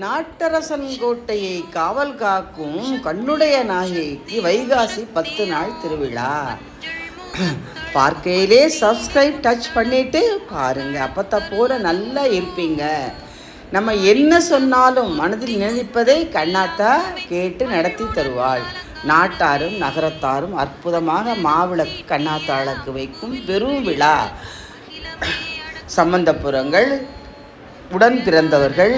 நாட்டரசன் கோட்டையை காவல் காக்கும் கண்ணுடைய நாயகிக்கு வைகாசி 10 நாள் திருவிழா. பார்க்கையிலே சப்ஸ்கிரைப் டச் பண்ணிட்டு பாருங்க, அப்பத்த போல நல்லா இருப்பீங்க. நம்ம என்ன சொன்னாலும் மனதில் நினைப்பதை கண்ணாத்தா கேட்டு நடத்தி தருவாள். நாட்டாரும் நகரத்தாரும் அற்புதமாக மாவிளக்கு கண்ணாத்தாளுக்கு வைக்கும் பெரும் விழா. சம்பந்தபுரங்கள், உடன் பிறந்தவர்கள்,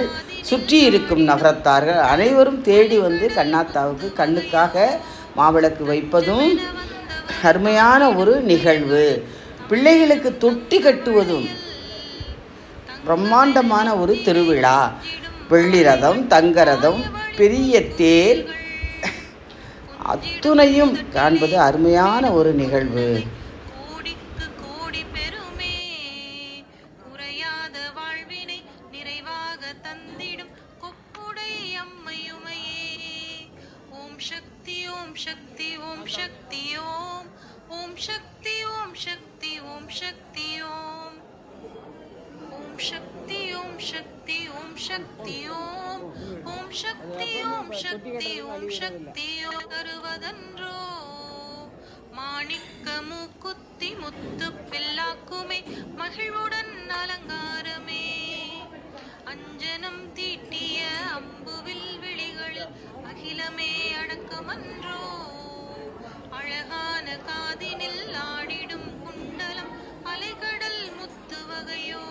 சுற்றி இருக்கும் நகரத்தார்கள் அனைவரும் தேடி வந்து கண்ணாத்தாவுக்கு கண்ணுக்காக மாவிளக்கு வைப்பதும் அருமையான ஒரு நிகழ்வு. பிள்ளைகளுக்கு தொட்டி கட்டுவதும் பிரம்மாண்டமான ஒரு திருவிழா. வெள்ளி ரதம், தங்க ரதம், பெரிய தேர் அத்துணையும் காண்பது அருமையான ஒரு நிகழ்வு. शक्ति ओम शक्ति ओम शक्ति ओम ओम शक्ति ओम शक्ति ओम शक्ति ओम ओम शक्ति ओम शक्ति ओम शक्ति ओम ओम शक्ति ओम शक्ति ओम शक्ति கருவதன்றோ மாணிக்க மூக்குத்தி முத்து பில்லாக்குமே மகிழ்வுடன் அலங்காரமே அஞ்சனம் தீட்டிய அம்புவில் விழிகளில் அகிலமே அடக்கமன்றோ அழகான காதினில் ஆடிடும் குண்டலம் அலைகடல் முத்து வகையோ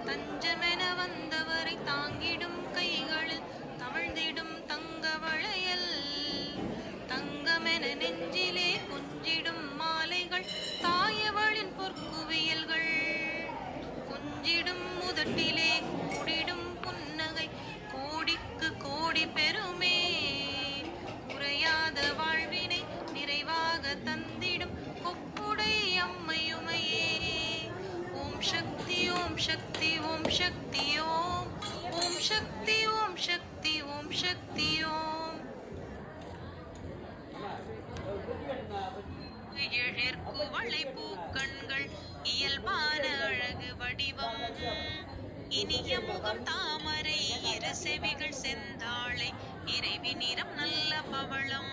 தஞ்சமென வந்தவரை தாங்கிடும் கைகளில் தவழ்ந்திடும் தங்க வளையல் தங்கமென நெஞ்சிலே குஞ்சிடும் மாலைகள் தாயவளின் பொற்குவியல்கள் குஞ்சிடும் முதட்டிலே கூடிடும் புன்னகை கோடிக்கு கோடி பெருமே குறையாத வாழ்வினை நிறைவாக தந்திடும் கொப்புடை அம்மையுமையே ஓம் சக்தி ஓம் சக்தி ஓம் சக்தி ஓம் ஓம் சக்தி ஓம் சக்தி ஓம் சக்தி ஓம் எழிற்குவளை பூக்கண்கள் இயல்பான அழகு வடிவம் இனிய முகம் தாமரை இரு செவிகள் செந்தாளை இறைவி நிறம் நல்ல பவளம்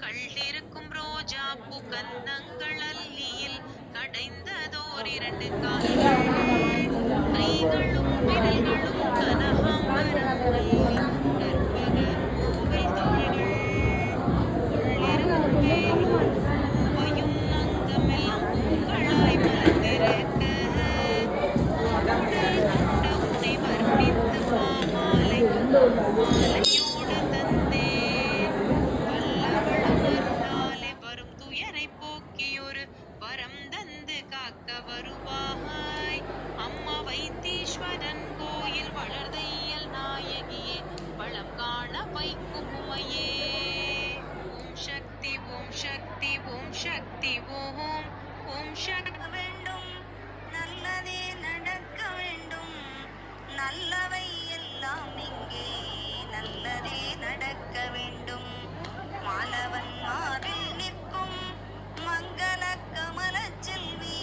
கள்ளிருக்கும் ரோஜா பூ கந்தங்கள் அல்லியில் கடைந்ததோர் 2 கால்கள் கைகளும் விரல்களும் கனகாம்பரம் வரும் துயரை போக்கியொரு வரம் தந்து காக்க வருவாய் அம்மா வைத்தீஸ்வரன் கோயில் வளர்தையல் நாயகியே வளம் காண வைக்கும் உமையே ஓம் சக்தி ஓம் சக்தி ஓம் சக்தி ஓம் ஓம் சக்தி வேண்டும் நல்லதே நடக்க வேண்டும் நல்லவை எல்லாம் இங்கே நல்லதே நடக்க வேண்டும் மாலவன் மாறில் நிற்கும் மங்கள கமல செல்வி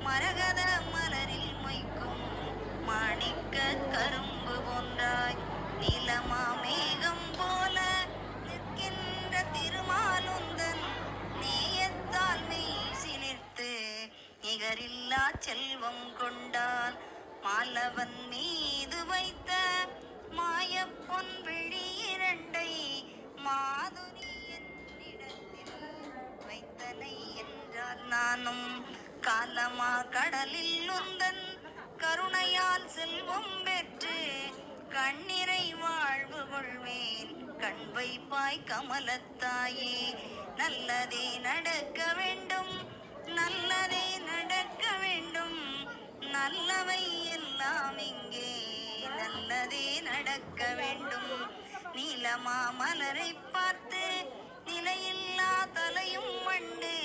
மரகத மலரில் மொய்க்கும் மாணிக்க கரும்பு போன்றாய் நீலமா மேகம் போல நிற்கின்ற திருமாலுந்தன் நேயத்தால் மெய் சிலிர்த்து நிகரில்லா செல்வம் கொண்டான் மாலவன் மீது வைத்த மாய பொன் விழி 2 மாதுரி என்னிடத்தில் வைத்தனை என்றால் நானும் காலமா கடலில் உந்தன் கருணையால் செல்வம் பெற்று கண்ணிறை வாழ்வு கொள்வேன் கண் வைப்பாய் கமலத்தாயே நல்லதே நடக்க வேண்டும் நல்லதே நடக்க வேண்டும் நல்லவை எல்லாம் இங்கே நல்லதே நடக்க வேண்டும் நீலமா மலரை பார்த்து நிலையில்லா தலையும் மண்டு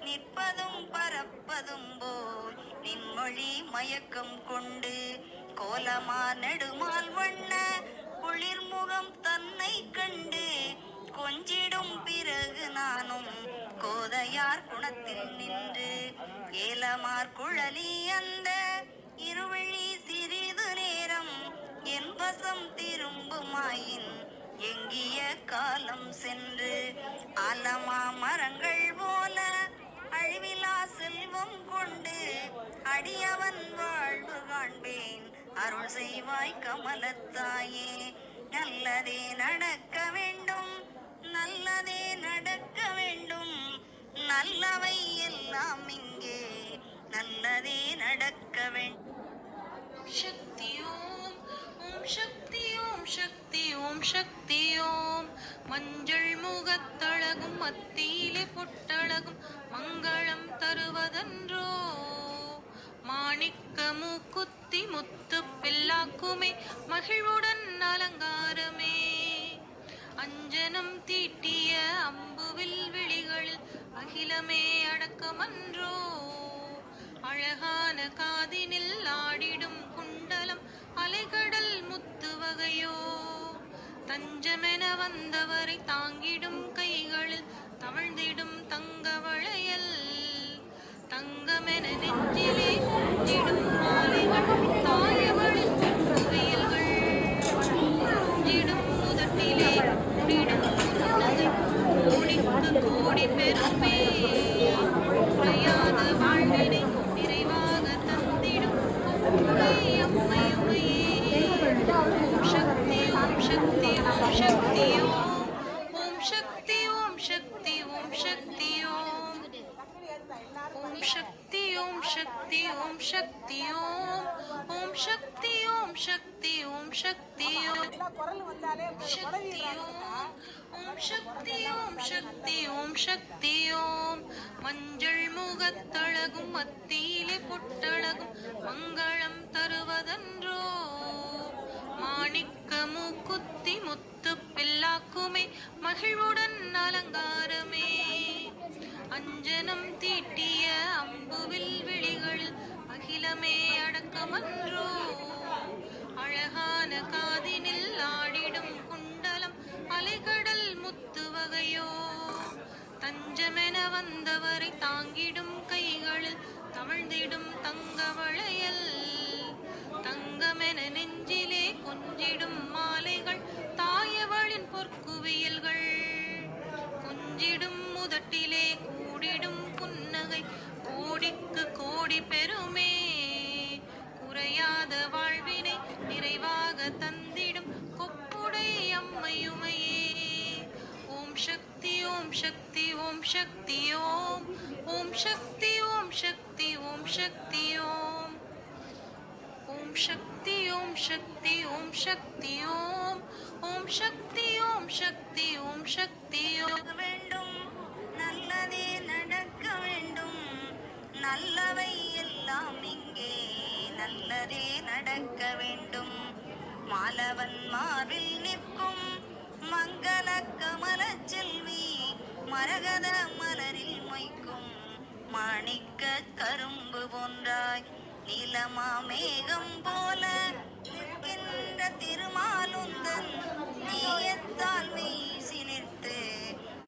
நிற்பதும் பறப்பதும் போல் நின்மொழி மயக்கம் கொண்டு கோலமா நெடுமால் வண்ண குளிர்முகம் தன்னை கண்டு கொஞ்சிடும் பிறகு நானும் கோதையார் குணத்தில் நின்று ஏலமார் குழலி அந்த இருவழி சிறிது நேரம் என் வசம் உள்ளம் திரும்புமாயின் எங்கிய காலம் சென்று அலமா மரங்கள் போல அழிவிலா செல்வம் கொண்டு அடியவன் வாழ்வு காண்பேன் அருள் செய்வாய் கமலத்தாயே. நல்லதே நடக்க வேண்டும், நல்லதே நடக்க வேண்டும், நல்லவை எல்லாம் இங்கே நல்லதே நடக்க வேண்டும். शक्ति ओम शक्ति ओम शक्ति ओम शक्ति ओम மஞ்சள் முகத்தழகும் மத்தியிலே பொட்டழகும் மங்களம் தருவதன்றோ மாணிக்க மூக்குத்தி முத்து பில்லாக்குமே மகிழ்வுடன் அலங்காரமே அஞ்சனம் தீட்டிய அம்புவில் விழிகளில் அகிலமே அடக்கமன்றோ அழகான காதினில் ஆடிடும் குண்டலம் அலைகடல் முத்து வகையோ தஞ்சமென வந்தவரை தாங்கிடும் கைகளில் தவழ்ந்திடும் தங்க வளையல் தங்கமென நெஞ்சிலே கொஞ்சிடும் மாலைகள் தாயவளின் குவியல்கள் கொஞ்சிடும் முதட்டிலே கூடிடும் புன்னகை கோடிக்கு கோடி பெருமே குறையாத வாழ்வினை நிறைவாக தந்திடும் அம்மையுமையே ஓம் சக்தி ஓம் சக்தி ஓம் சக்தி ஓம் சக்தி ஓம் சக்தி ஓம் சக்தி ஓம் ஓம் சக்தி ஓம் சக்தி ஓம் சக்தி ஓம் ஓம் சக்தி ஓம் சக்தி ஓம் சக்தி ஓம் சக்தி ஓம் சக்தி ஓம் சக்தி ஓம் சக்தி ஓம் மஞ்சள் முகத்தழகும் மத்தியிலே பொட்டழகும் மங்களம் தருவதன்றோ மாணிக்க மூக்குத்தி முத்து பில்லாக்குமே மகிழ்வுடன் அலங்காரமே அஞ்சனம் தீட்டிய அம்புவில் விழிகளில் அகிலமே அடக்கமன்றோ அழகான காதினில் ஆடிடும் குண்டலம் அலைகடல் முத்து வகையோ தஞ்சமென வந்தவரை தாங்கிடும் கைகளில் தவழ்ந்திடும் தங்க வளையல் தங்கமென நெஞ்சிலே கொஞ்சிடும் மாலைகள் தாயவளின் பொற்குவியல்கள் கொஞ்சிடும் முதட்டிலே கூடிடும் புன்னகை கோடிக்கு கோடி பெருமே குறையாத வாழ்வினை நிறைவாக தந்திடும் கொப்புடை அம்மையுமையே ஓம் சக்தி ஓம் சக்தி ஓம் சக்தி ஓம் ஓம் சக்தி ஓம் சக்தி ஓம் சக்தி ஓம் ஓம் சக்தி ஓம் சக்தி ஓம் சக்தி ஓம் ஓம் சக்தி ஓம் சக்தி ஓம் சக்தி ஓம் வேண்டும் நல்லதே நடக்க வேண்டும், நல்லவை எல்லாம் இங்கே நல்லதே நடக்க வேண்டும். மாலவன் மார்பில் நிற்கும் மங்கள கமல செல்வி மரகத மலரில் மொய்க்கும் மாணிக்க கரும்பு போன்றாய் நீலமா மேகம் போல நிற்கின்ற திருமாலுந்தன் நீயத்தால் நீ